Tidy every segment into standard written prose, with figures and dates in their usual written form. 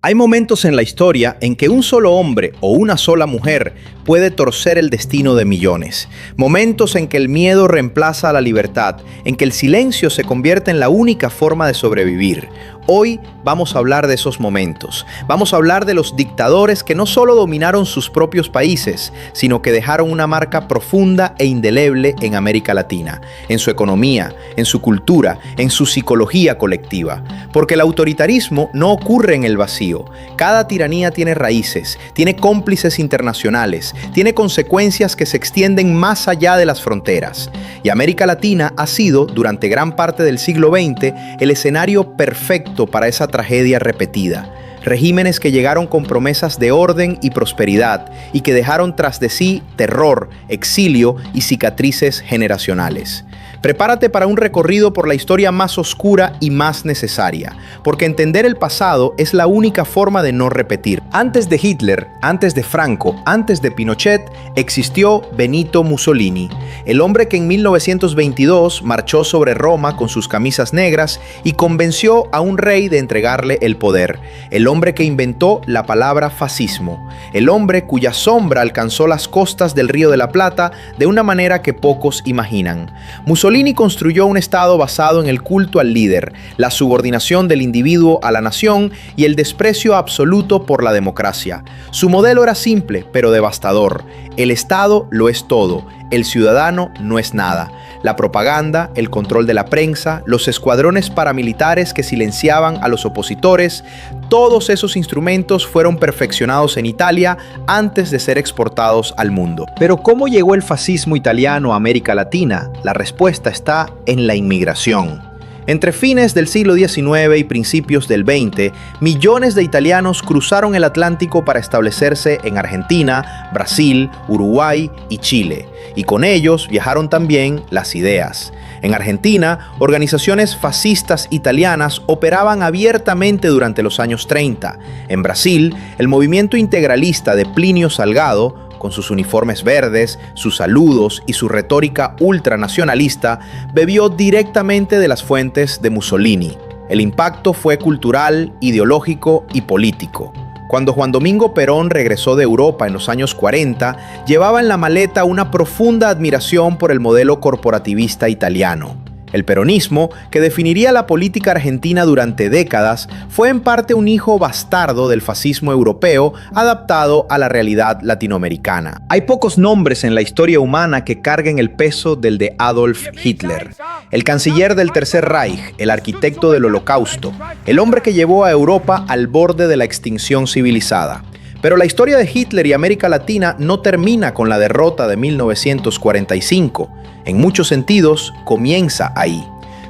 Hay momentos en la historia en que un solo hombre o una sola mujer puede torcer el destino de millones. Momentos en que el miedo reemplaza a la libertad, en que el silencio se convierte en la única forma de sobrevivir. Hoy vamos a hablar de esos momentos. Vamos a hablar de los dictadores que no solo dominaron sus propios países, sino que dejaron una marca profunda e indeleble en América Latina, en su economía, en su cultura, en su psicología colectiva. Porque el autoritarismo no ocurre en el vacío. Cada tiranía tiene raíces, tiene cómplices internacionales, tiene consecuencias que se extienden más allá de las fronteras. Y América Latina ha sido, durante gran parte del siglo XX, el escenario perfecto para esa tragedia repetida. Regímenes que llegaron con promesas de orden y prosperidad y que dejaron tras de sí terror, exilio y cicatrices generacionales. Prepárate para un recorrido por la historia más oscura y más necesaria, porque entender el pasado es la única forma de no repetir. Antes de Hitler, antes de Franco, antes de Pinochet, existió Benito Mussolini, el hombre que en 1922 marchó sobre Roma con sus camisas negras y convenció a un rey de entregarle el poder, el hombre que inventó la palabra fascismo, el hombre cuya sombra alcanzó las costas del Río de la Plata de una manera que pocos imaginan. Mussolini construyó un Estado basado en el culto al líder, la subordinación del individuo a la nación y el desprecio absoluto por la democracia. Su modelo era simple, pero devastador. El Estado lo es todo, el ciudadano no es nada. La propaganda, el control de la prensa, los escuadrones paramilitares que silenciaban a los opositores, todos esos instrumentos fueron perfeccionados en Italia antes de ser exportados al mundo. Pero ¿cómo llegó el fascismo italiano a América Latina? La respuesta está en la inmigración. Entre fines del siglo XIX y principios del XX, millones de italianos cruzaron el Atlántico para establecerse en Argentina, Brasil, Uruguay y Chile. Y con ellos viajaron también las ideas. En Argentina, organizaciones fascistas italianas operaban abiertamente durante los años 30. En Brasil, el movimiento integralista de Plinio Salgado, con sus uniformes verdes, sus saludos y su retórica ultranacionalista, bebió directamente de las fuentes de Mussolini. El impacto fue cultural, ideológico y político. Cuando Juan Domingo Perón regresó de Europa en los años 40, llevaba en la maleta una profunda admiración por el modelo corporativista italiano. El peronismo, que definiría la política argentina durante décadas, fue en parte un hijo bastardo del fascismo europeo adaptado a la realidad latinoamericana. Hay pocos nombres en la historia humana que carguen el peso del de Adolf Hitler, el canciller del Tercer Reich, el arquitecto del Holocausto, el hombre que llevó a Europa al borde de la extinción civilizada. Pero la historia de Hitler y América Latina no termina con la derrota de 1945. En muchos sentidos, comienza ahí.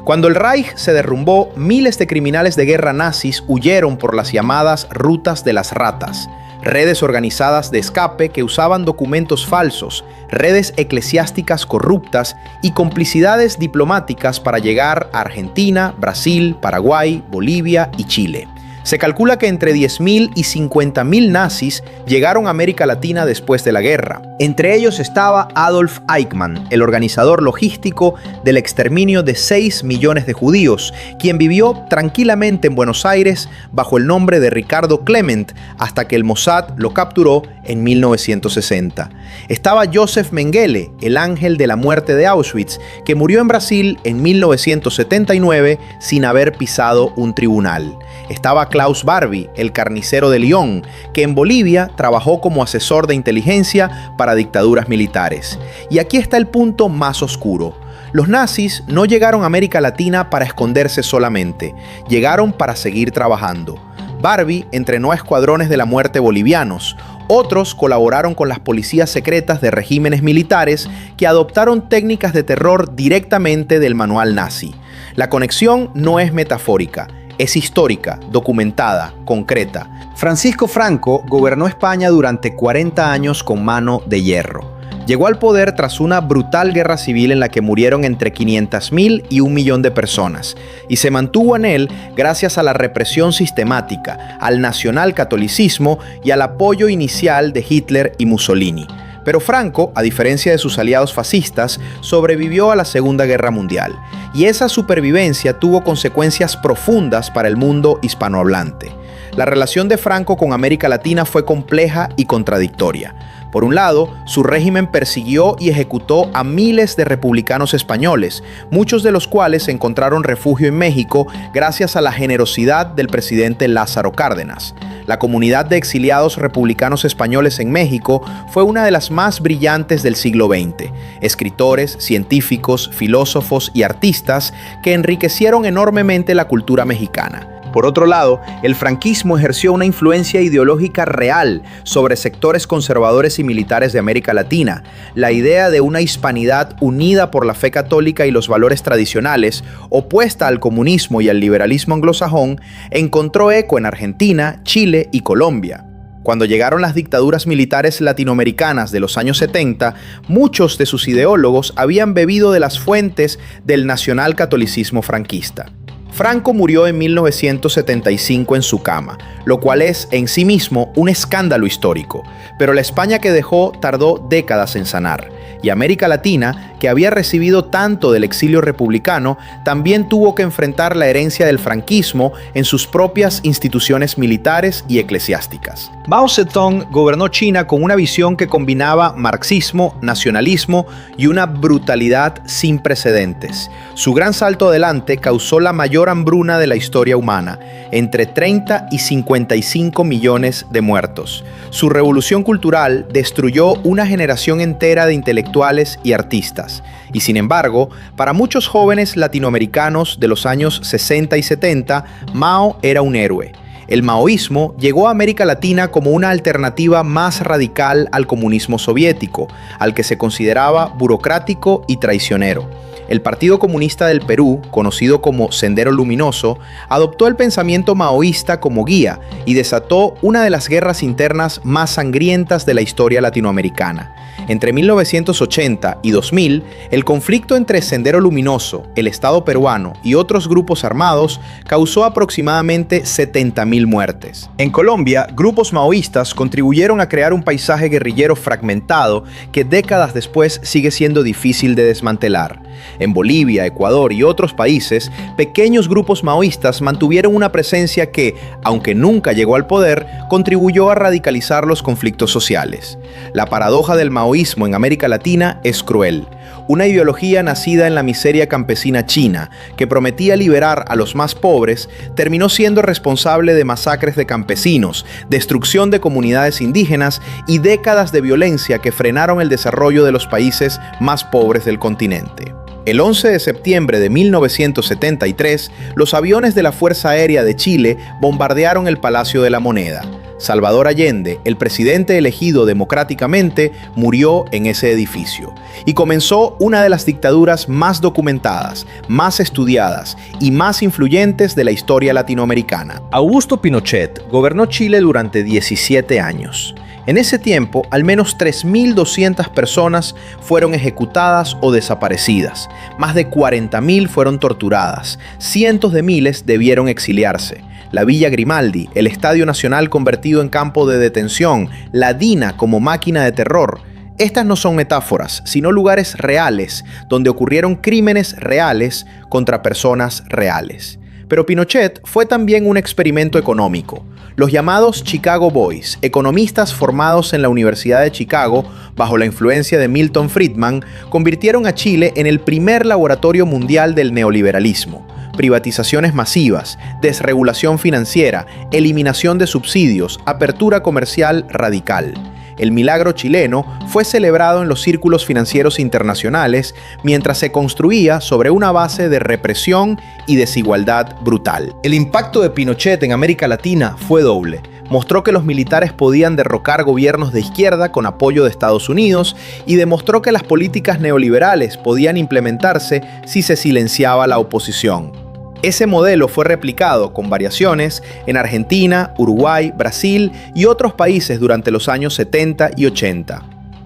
Cuando el Reich se derrumbó, miles de criminales de guerra nazis huyeron por las llamadas rutas de las ratas, redes organizadas de escape que usaban documentos falsos, redes eclesiásticas corruptas y complicidades diplomáticas para llegar a Argentina, Brasil, Paraguay, Bolivia y Chile. Se calcula que entre 10.000 y 50.000 nazis llegaron a América Latina después de la guerra. Entre ellos estaba Adolf Eichmann, el organizador logístico del exterminio de 6 millones de judíos, quien vivió tranquilamente en Buenos Aires bajo el nombre de Ricardo Klement hasta que el Mossad lo capturó en 1960. Estaba Josef Mengele, el ángel de la muerte de Auschwitz, que murió en Brasil en 1979 sin haber pisado un tribunal. Estaba Klaus Barbie, el carnicero de Lyon, que en Bolivia trabajó como asesor de inteligencia para dictaduras militares. Y aquí está el punto más oscuro. Los nazis no llegaron a América Latina para esconderse solamente, llegaron para seguir trabajando. Barbie entrenó a escuadrones de la muerte bolivianos. Otros colaboraron con las policías secretas de regímenes militares que adoptaron técnicas de terror directamente del manual nazi. La conexión no es metafórica. Es histórica, documentada, concreta. Francisco Franco gobernó España durante 40 años con mano de hierro. Llegó al poder tras una brutal guerra civil en la que murieron entre 500.000 y 1 millón de personas, y se mantuvo en él gracias a la represión sistemática, al nacionalcatolicismo y al apoyo inicial de Hitler y Mussolini. Pero Franco, a diferencia de sus aliados fascistas, sobrevivió a la Segunda Guerra Mundial, y esa supervivencia tuvo consecuencias profundas para el mundo hispanohablante. La relación de Franco con América Latina fue compleja y contradictoria. Por un lado, su régimen persiguió y ejecutó a miles de republicanos españoles, muchos de los cuales encontraron refugio en México gracias a la generosidad del presidente Lázaro Cárdenas. La comunidad de exiliados republicanos españoles en México fue una de las más brillantes del siglo XX. Escritores, científicos, filósofos y artistas que enriquecieron enormemente la cultura mexicana. Por otro lado, el franquismo ejerció una influencia ideológica real sobre sectores conservadores y militares de América Latina. La idea de una hispanidad unida por la fe católica y los valores tradicionales, opuesta al comunismo y al liberalismo anglosajón, encontró eco en Argentina, Chile y Colombia. Cuando llegaron las dictaduras militares latinoamericanas de los años 70, muchos de sus ideólogos habían bebido de las fuentes del nacionalcatolicismo franquista. Franco murió en 1975 en su cama, lo cual es en sí mismo un escándalo histórico, pero la España que dejó tardó décadas en sanar, y América Latina, que había recibido tanto del exilio republicano, también tuvo que enfrentar la herencia del franquismo en sus propias instituciones militares y eclesiásticas. Mao Zedong gobernó China con una visión que combinaba marxismo, nacionalismo y una brutalidad sin precedentes. Su gran salto adelante causó la mayor hambruna de la historia humana, entre 30 y 55 millones de muertos. Su revolución cultural destruyó una generación entera de intelectuales y artistas. Y sin embargo, para muchos jóvenes latinoamericanos de los años 60 y 70, Mao era un héroe. El maoísmo llegó a América Latina como una alternativa más radical al comunismo soviético, al que se consideraba burocrático y traicionero. El Partido Comunista del Perú, conocido como Sendero Luminoso, adoptó el pensamiento maoísta como guía y desató una de las guerras internas más sangrientas de la historia latinoamericana. Entre 1980 y 2000, el conflicto entre Sendero Luminoso, el Estado peruano y otros grupos armados causó aproximadamente 70.000 muertes. En Colombia, grupos maoístas contribuyeron a crear un paisaje guerrillero fragmentado que décadas después sigue siendo difícil de desmantelar. En Bolivia, Ecuador y otros países, pequeños grupos maoístas mantuvieron una presencia que, aunque nunca llegó al poder, contribuyó a radicalizar los conflictos sociales. La paradoja del maoísmo en América Latina es cruel. Una ideología nacida en la miseria campesina china, que prometía liberar a los más pobres, terminó siendo responsable de masacres de campesinos, destrucción de comunidades indígenas y décadas de violencia que frenaron el desarrollo de los países más pobres del continente. El 11 de septiembre de 1973, los aviones de la Fuerza Aérea de Chile bombardearon el Palacio de la Moneda. Salvador Allende, el presidente elegido democráticamente, murió en ese edificio. Y comenzó una de las dictaduras más documentadas, más estudiadas y más influyentes de la historia latinoamericana. Augusto Pinochet gobernó Chile durante 17 años. En ese tiempo, al menos 3.200 personas fueron ejecutadas o desaparecidas. Más de 40.000 fueron torturadas. Cientos de miles debieron exiliarse. La Villa Grimaldi, el Estadio Nacional convertido en campo de detención, la DINA como máquina de terror. Estas no son metáforas, sino lugares reales, donde ocurrieron crímenes reales contra personas reales. Pero Pinochet fue también un experimento económico. Los llamados Chicago Boys, economistas formados en la Universidad de Chicago bajo la influencia de Milton Friedman, convirtieron a Chile en el primer laboratorio mundial del neoliberalismo. Privatizaciones masivas, desregulación financiera, eliminación de subsidios, apertura comercial radical. El milagro chileno fue celebrado en los círculos financieros internacionales mientras se construía sobre una base de represión y desigualdad brutal. El impacto de Pinochet en América Latina fue doble. Mostró que los militares podían derrocar gobiernos de izquierda con apoyo de Estados Unidos y demostró que las políticas neoliberales podían implementarse si se silenciaba la oposición. Ese modelo fue replicado, con variaciones, en Argentina, Uruguay, Brasil y otros países durante los años 70 y 80.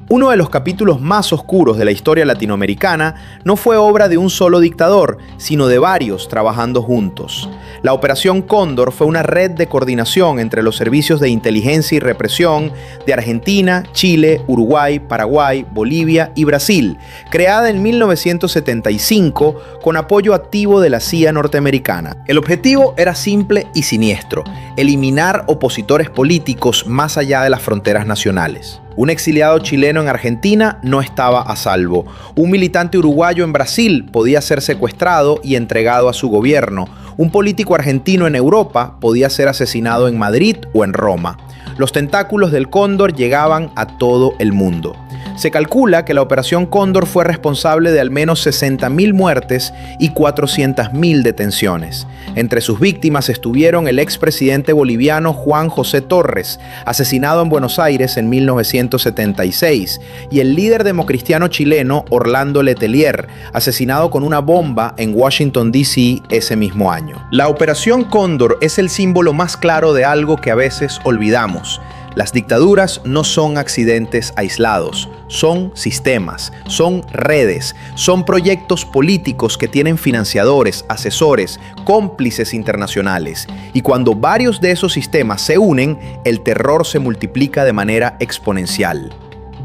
Uno de los capítulos más oscuros de la historia latinoamericana no fue obra de un solo dictador, sino de varios trabajando juntos. La Operación Cóndor fue una red de coordinación entre los servicios de inteligencia y represión de Argentina, Chile, Uruguay, Paraguay, Bolivia y Brasil, creada en 1975 con apoyo activo de la CIA norteamericana. El objetivo era simple y siniestro: eliminar opositores políticos más allá de las fronteras nacionales. Un exiliado chileno en Argentina no estaba a salvo. Un militante uruguayo en Brasil podía ser secuestrado y entregado a su gobierno. Un político argentino en Europa podía ser asesinado en Madrid o en Roma. Los tentáculos del Cóndor llegaban a todo el mundo. Se calcula que la Operación Cóndor fue responsable de al menos 60.000 muertes y 400.000 detenciones. Entre sus víctimas estuvieron el expresidente boliviano Juan José Torres, asesinado en Buenos Aires en 1976, y el líder democristiano chileno Orlando Letelier, asesinado con una bomba en Washington, D.C. ese mismo año. La Operación Cóndor es el símbolo más claro de algo que a veces olvidamos. Las dictaduras no son accidentes aislados, son sistemas, son redes, son proyectos políticos que tienen financiadores, asesores, cómplices internacionales. Y cuando varios de esos sistemas se unen, el terror se multiplica de manera exponencial.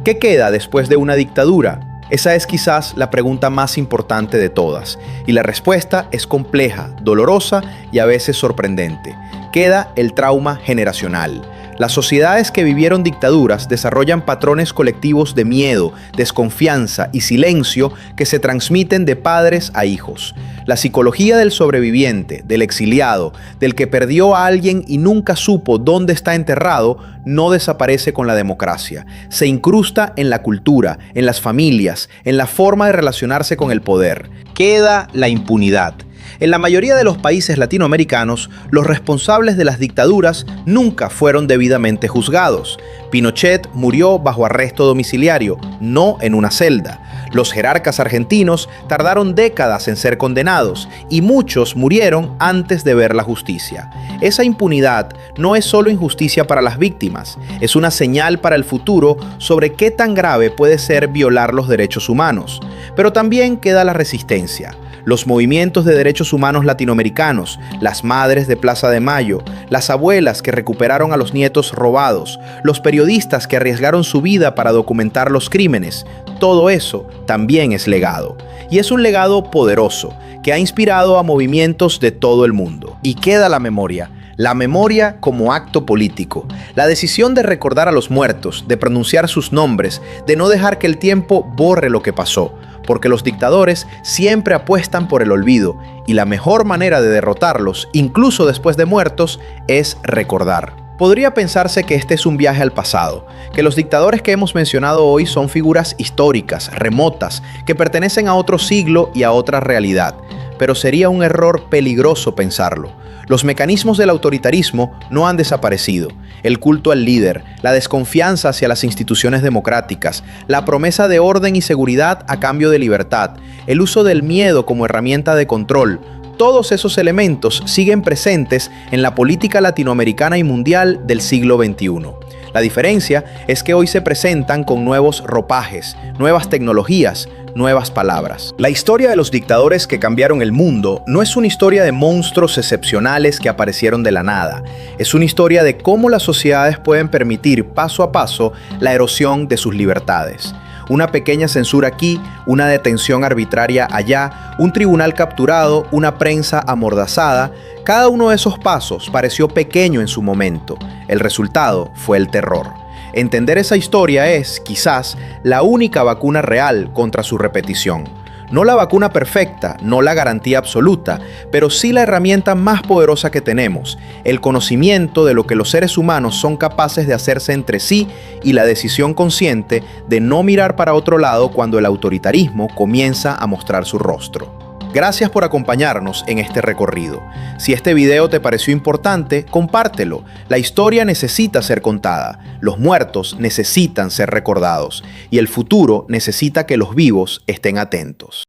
¿Qué queda después de una dictadura? Esa es quizás la pregunta más importante de todas, y la respuesta es compleja, dolorosa y a veces sorprendente. Queda el trauma generacional. Las sociedades que vivieron dictaduras desarrollan patrones colectivos de miedo, desconfianza y silencio que se transmiten de padres a hijos. La psicología del sobreviviente, del exiliado, del que perdió a alguien y nunca supo dónde está enterrado, no desaparece con la democracia. Se incrusta en la cultura, en las familias, en la forma de relacionarse con el poder. Queda la impunidad. En la mayoría de los países latinoamericanos, los responsables de las dictaduras nunca fueron debidamente juzgados. Pinochet murió bajo arresto domiciliario, no en una celda. Los jerarcas argentinos tardaron décadas en ser condenados y muchos murieron antes de ver la justicia. Esa impunidad no es solo injusticia para las víctimas, es una señal para el futuro sobre qué tan grave puede ser violar los derechos humanos. Pero también queda la resistencia. Los movimientos de derechos humanos latinoamericanos, las madres de Plaza de Mayo, las abuelas que recuperaron a los nietos robados, los periodistas que arriesgaron su vida para documentar los crímenes, todo eso también es legado. Y es un legado poderoso que ha inspirado a movimientos de todo el mundo. Y queda la memoria. La memoria como acto político, la decisión de recordar a los muertos, de pronunciar sus nombres, de no dejar que el tiempo borre lo que pasó, porque los dictadores siempre apuestan por el olvido y la mejor manera de derrotarlos, incluso después de muertos, es recordar. Podría pensarse que este es un viaje al pasado, que los dictadores que hemos mencionado hoy son figuras históricas, remotas, que pertenecen a otro siglo y a otra realidad, pero sería un error peligroso pensarlo. Los mecanismos del autoritarismo no han desaparecido. El culto al líder, la desconfianza hacia las instituciones democráticas, la promesa de orden y seguridad a cambio de libertad, el uso del miedo como herramienta de control, todos esos elementos siguen presentes en la política latinoamericana y mundial del siglo XXI. La diferencia es que hoy se presentan con nuevos ropajes, nuevas tecnologías, nuevas palabras. La historia de los dictadores que cambiaron el mundo no es una historia de monstruos excepcionales que aparecieron de la nada. Es una historia de cómo las sociedades pueden permitir paso a paso la erosión de sus libertades. Una pequeña censura aquí, una detención arbitraria allá, un tribunal capturado, una prensa amordazada. Cada uno de esos pasos pareció pequeño en su momento. El resultado fue el terror. Entender esa historia es, quizás, la única vacuna real contra su repetición. No la vacuna perfecta, no la garantía absoluta, pero sí la herramienta más poderosa que tenemos, el conocimiento de lo que los seres humanos son capaces de hacerse entre sí y la decisión consciente de no mirar para otro lado cuando el autoritarismo comienza a mostrar su rostro. Gracias por acompañarnos en este recorrido. Si este video te pareció importante, compártelo. La historia necesita ser contada, los muertos necesitan ser recordados y el futuro necesita que los vivos estén atentos.